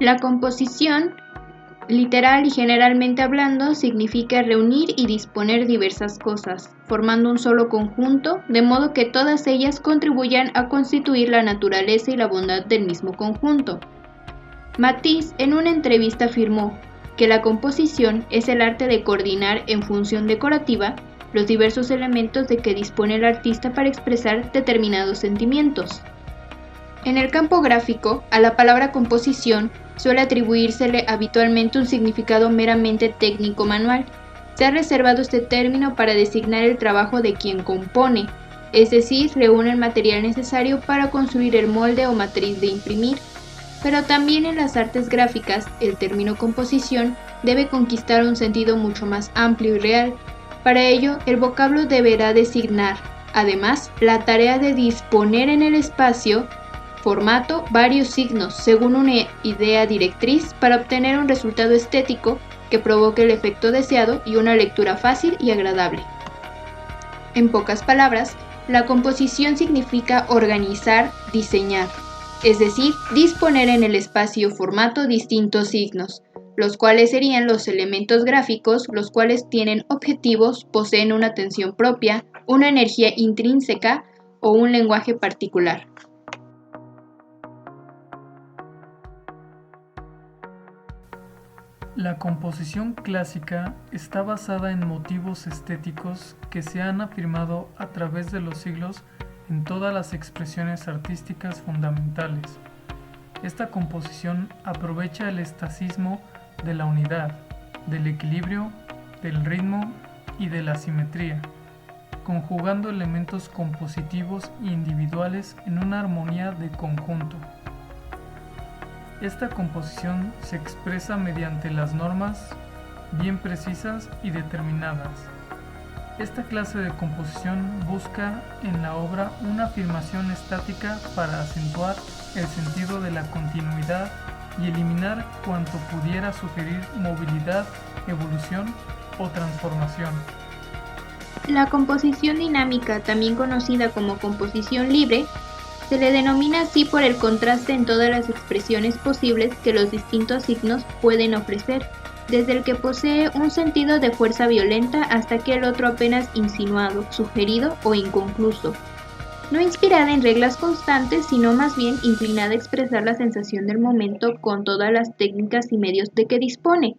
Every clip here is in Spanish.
La composición, literal y generalmente hablando, significa reunir y disponer diversas cosas, formando un solo conjunto, de modo que todas ellas contribuyan a constituir la naturaleza y la bondad del mismo conjunto. Matisse en una entrevista afirmó que la composición es el arte de coordinar en función decorativa los diversos elementos de que dispone el artista para expresar determinados sentimientos. En el campo gráfico, a la palabra composición suele atribuírsele habitualmente un significado meramente técnico-manual. Se ha reservado este término para designar el trabajo de quien compone, es decir, reúne el material necesario para construir el molde o matriz de imprimir. Pero también en las artes gráficas, el término composición debe conquistar un sentido mucho más amplio y real. Para ello, el vocablo deberá designar, además, la tarea de disponer en el espacio formato varios signos según una idea directriz para obtener un resultado estético que provoque el efecto deseado y una lectura fácil y agradable. En pocas palabras, la composición significa organizar, diseñar, es decir, disponer en el espacio formato distintos signos, los cuales serían los elementos gráficos, los cuales tienen objetivos, poseen una atención propia, una energía intrínseca o un lenguaje particular. La composición clásica está basada en motivos estéticos que se han afirmado a través de los siglos en todas las expresiones artísticas fundamentales. Esta composición aprovecha el estacismo de la unidad, del equilibrio, del ritmo y de la simetría, conjugando elementos compositivos e individuales en una armonía de conjunto. Esta composición se expresa mediante las normas bien precisas y determinadas. Esta clase de composición busca en la obra una afirmación estática para acentuar el sentido de la continuidad y eliminar cuanto pudiera sugerir movilidad, evolución o transformación. La composición dinámica, también conocida como composición libre, se le denomina así por el contraste en todas las expresiones posibles que los distintos signos pueden ofrecer, desde el que posee un sentido de fuerza violenta hasta aquel otro apenas insinuado, sugerido o inconcluso. No inspirada en reglas constantes, sino más bien inclinada a expresar la sensación del momento con todas las técnicas y medios de que dispone.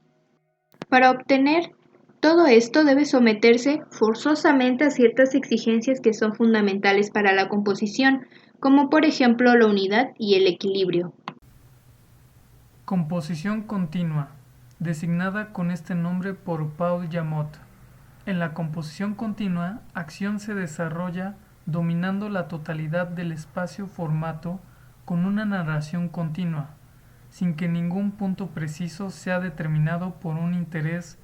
Para obtener todo esto debe someterse forzosamente a ciertas exigencias que son fundamentales para la composición, como por ejemplo la unidad y el equilibrio. Composición continua, designada con este nombre por Paul Jamot. En la composición continua, acción se desarrolla dominando la totalidad del espacio-formato con una narración continua, sin que ningún punto preciso sea determinado por un interés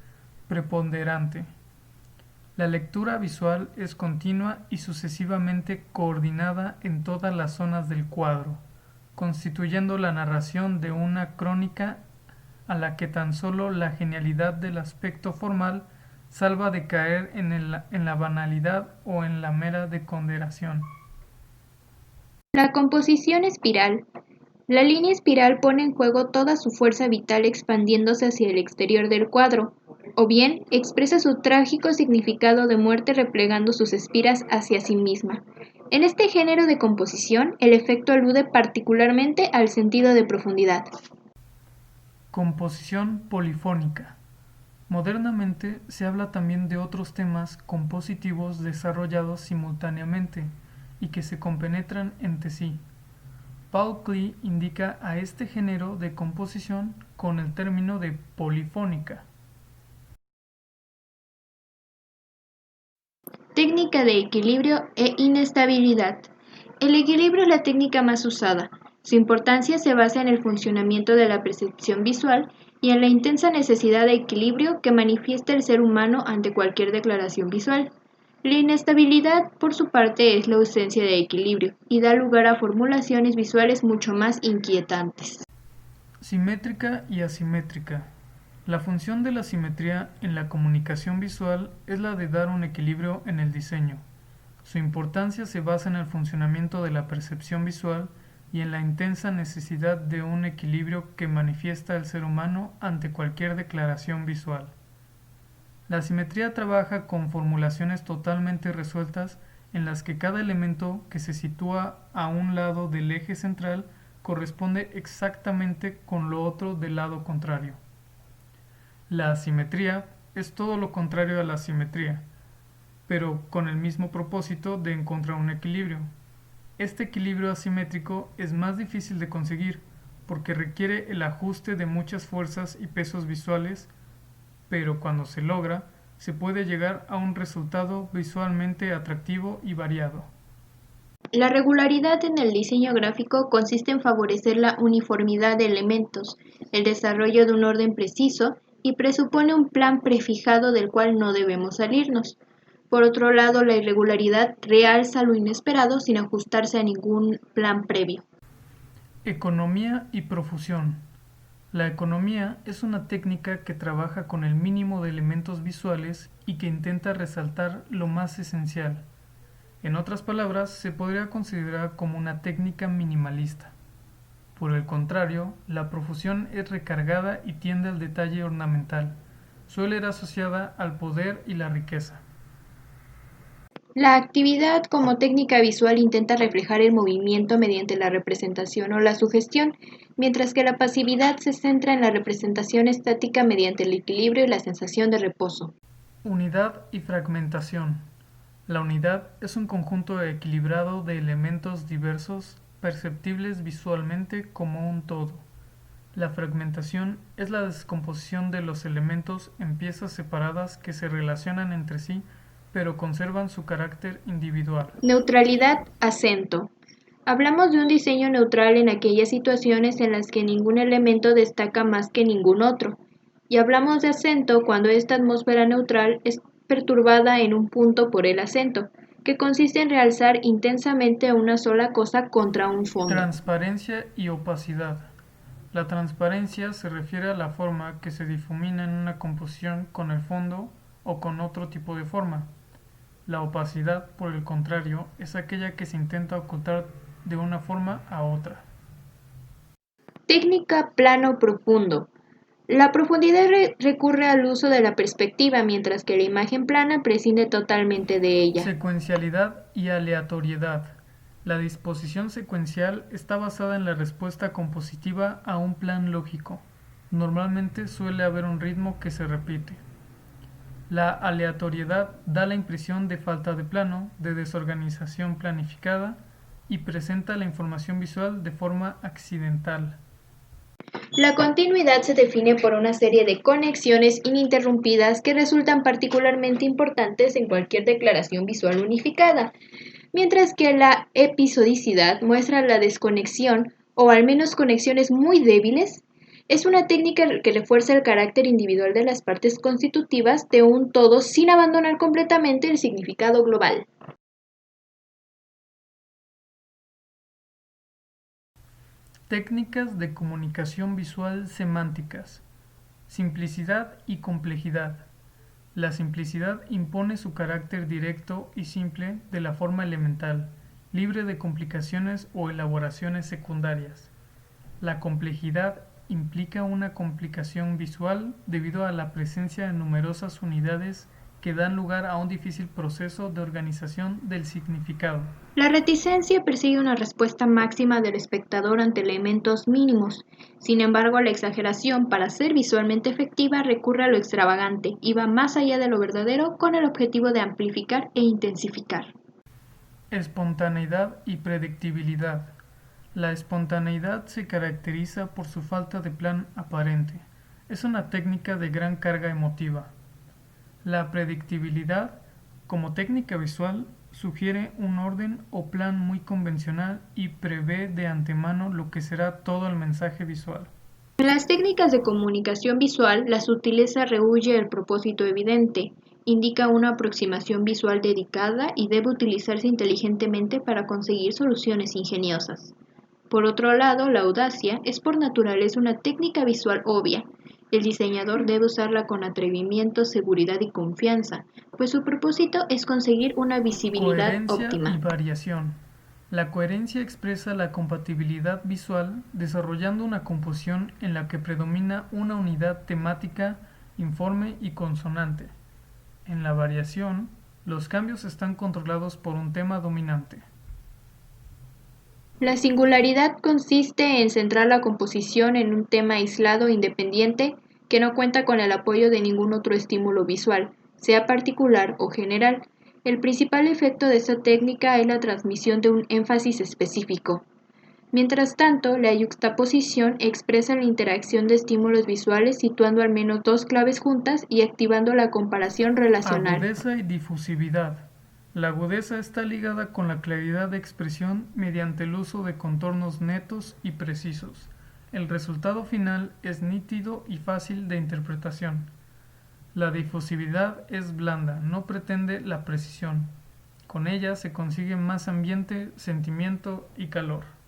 preponderante. La lectura visual es continua y sucesivamente coordinada en todas las zonas del cuadro, constituyendo la narración de una crónica a la que tan solo la genialidad del aspecto formal salva de caer en la banalidad o en la mera deconderación. La composición espiral. La línea espiral pone en juego toda su fuerza vital expandiéndose hacia el exterior del cuadro, o bien expresa su trágico significado de muerte replegando sus espiras hacia sí misma. En este género de composición, el efecto alude particularmente al sentido de profundidad. Composición polifónica. Modernamente se habla también de otros temas compositivos desarrollados simultáneamente y que se compenetran entre sí. Paul Klee indica a este género de composición con el término de polifónica. Técnica de equilibrio e inestabilidad. El equilibrio es la técnica más usada. Su importancia se basa en el funcionamiento de la percepción visual y en la intensa necesidad de equilibrio que manifiesta el ser humano ante cualquier declaración visual. La inestabilidad, por su parte, es la ausencia de equilibrio y da lugar a formulaciones visuales mucho más inquietantes. Simétrica y asimétrica. La función de la simetría en la comunicación visual es la de dar un equilibrio en el diseño. Su importancia se basa en el funcionamiento de la percepción visual y en la intensa necesidad de un equilibrio que manifiesta el ser humano ante cualquier declaración visual. La simetría trabaja con formulaciones totalmente resueltas en las que cada elemento que se sitúa a un lado del eje central corresponde exactamente con lo otro del lado contrario. La asimetría es todo lo contrario a la simetría, pero con el mismo propósito de encontrar un equilibrio. Este equilibrio asimétrico es más difícil de conseguir porque requiere el ajuste de muchas fuerzas y pesos visuales, pero cuando se logra, se puede llegar a un resultado visualmente atractivo y variado. La regularidad en el diseño gráfico consiste en favorecer la uniformidad de elementos, el desarrollo de un orden preciso y presupone un plan prefijado del cual no debemos salirnos. Por otro lado, la irregularidad realza lo inesperado sin ajustarse a ningún plan previo. Economía y profusión. La economía es una técnica que trabaja con el mínimo de elementos visuales y que intenta resaltar lo más esencial. En otras palabras, se podría considerar como una técnica minimalista. Por el contrario, la profusión es recargada y tiende al detalle ornamental. Suele ir asociada al poder y la riqueza. La actividad como técnica visual intenta reflejar el movimiento mediante la representación o la sugestión, mientras que la pasividad se centra en la representación estática mediante el equilibrio y la sensación de reposo. Unidad y fragmentación. La unidad es un conjunto equilibrado de elementos diversos perceptibles visualmente como un todo. La fragmentación es la descomposición de los elementos en piezas separadas que se relacionan entre sí pero conservan su carácter individual. Neutralidad, acento. Hablamos de un diseño neutral en aquellas situaciones en las que ningún elemento destaca más que ningún otro, y hablamos de acento cuando esta atmósfera neutral es perturbada en un punto por el acento, que consiste en realzar intensamente una sola cosa contra un fondo. Transparencia y opacidad. La transparencia se refiere a la forma que se difumina en una composición con el fondo o con otro tipo de forma. La opacidad, por el contrario, es aquella que se intenta ocultar de una forma a otra. Técnica plano profundo. La profundidad recurre al uso de la perspectiva, mientras que la imagen plana prescinde totalmente de ella. Secuencialidad y aleatoriedad. La disposición secuencial está basada en la respuesta compositiva a un plan lógico. Normalmente suele haber un ritmo que se repite. La aleatoriedad da la impresión de falta de plano, de desorganización planificada y presenta la información visual de forma accidental. La continuidad se define por una serie de conexiones ininterrumpidas que resultan particularmente importantes en cualquier declaración visual unificada, mientras que la episodicidad muestra la desconexión o al menos conexiones muy débiles. Es una técnica que refuerza el carácter individual de las partes constitutivas de un todo sin abandonar completamente el significado global. Técnicas de comunicación visual semánticas. Simplicidad y complejidad. La simplicidad impone su carácter directo y simple de la forma elemental, libre de complicaciones o elaboraciones secundarias. La complejidad implica una complicación visual debido a la presencia de numerosas unidades que dan lugar a un difícil proceso de organización del significado. La reticencia persigue una respuesta máxima del espectador ante elementos mínimos. Sin embargo, la exageración, para ser visualmente efectiva, recurre a lo extravagante y va más allá de lo verdadero con el objetivo de amplificar e intensificar. Espontaneidad y predictibilidad. La espontaneidad se caracteriza por su falta de plan aparente. Es una técnica de gran carga emotiva. La predictibilidad, como técnica visual, sugiere un orden o plan muy convencional y prevé de antemano lo que será todo el mensaje visual. En las técnicas de comunicación visual, la sutileza rehúye el propósito evidente, indica una aproximación visual dedicada y debe utilizarse inteligentemente para conseguir soluciones ingeniosas. Por otro lado, la audacia es por naturaleza una técnica visual obvia. El diseñador debe usarla con atrevimiento, seguridad y confianza, pues su propósito es conseguir una visibilidad Coherencia óptima. y variación. La coherencia expresa la compatibilidad visual desarrollando una composición en la que predomina una unidad temática, informe y consonante. En la variación, los cambios están controlados por un tema dominante. La singularidad consiste en centrar la composición en un tema aislado e independiente que no cuenta con el apoyo de ningún otro estímulo visual, sea particular o general. El principal efecto de esta técnica es la transmisión de un énfasis específico. Mientras tanto, la yuxtaposición expresa la interacción de estímulos visuales situando al menos dos claves juntas y activando la comparación relacional. Agudeza y difusividad. La agudeza está ligada con la claridad de expresión mediante el uso de contornos netos y precisos. El resultado final es nítido y fácil de interpretación. La difusividad es blanda, no pretende la precisión. Con ella se consigue más ambiente, sentimiento y calor.